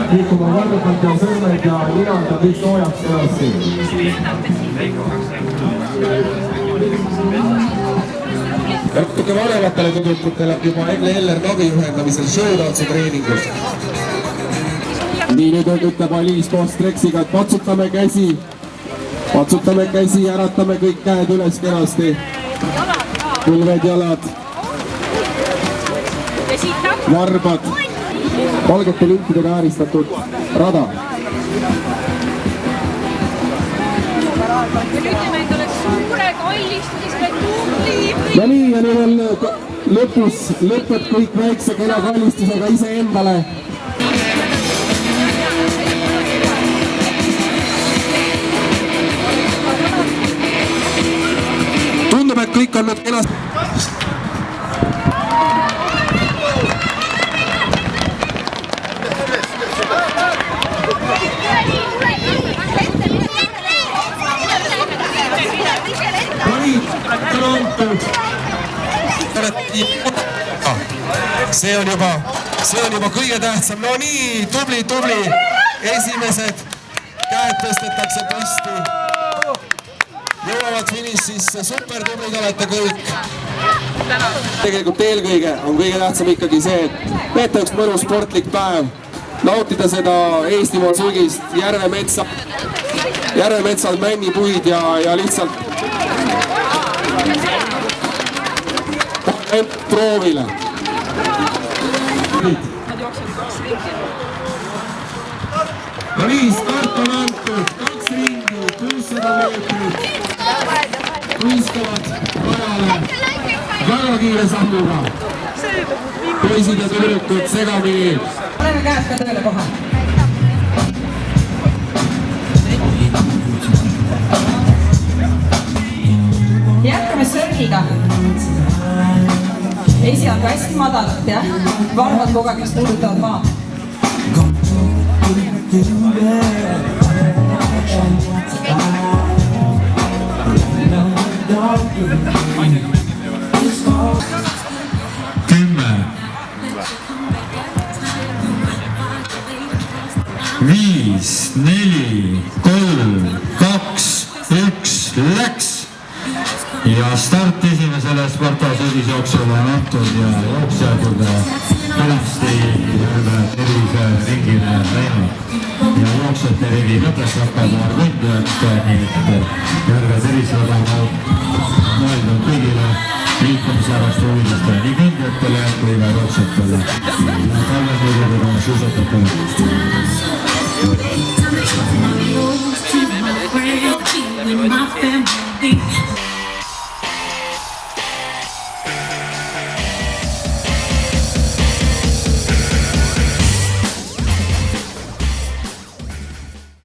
liikuma kõrgelt ja sõrmed ja ninad ja kõik soojaks kenasti. Natuke vanematele tüdrukutele juba Egle Eller Navi ühendamisel showdance treeningud. Nii nüüd ütleb Aliis koos Strexiga, et patsutame käsi, äratame kõik käed üles kenasti. Põlved, jalad, varbad, valgete lintidega ääristatud rada. Ja nii, ja nüüd on lõpus, lõpeb kõik väikse kena kallistusega iseendale. Tundub, et kõik on nüüd kenast. See on juba kõige tähtsam. No nii, tubli. Esimesed käed tõstetakse püsti. Jõuavad finišisse, super tublid olete kõik. Tegelikult eelkõige on kõige tähtsam ikkagi see, et veeta üks mõnus sportlik päev. Nautida seda Eestimaa sügist, järvemetsad, männipuid ja lihtsalt proovile. No nii, start on antud, 2 ringi, 600 meetrit. Võistavad parale väga kiire sammuga. Poisid ja tüdrukud segamini. Oleme käed ka tööle kohe. Jätkame sörgiga. Esialgu hästi madalalt, jah? Varbad kogu aeg, mis puudutavad maad. Viis, 4, 3, 2, 1, läks! Ja start esimesele Sparta sügisjooksule on antud ja jooksjad juba kenasti järve terviseringile läinud. Ja jooksjate rivi lõpetab ka paar tundi, nii et järve tervisele on mõeldud kõigile liikumisarvaste huvilistele, nii kõndjatele kui ka jooksjatele. Ja talvel muidugi on suusatajatele.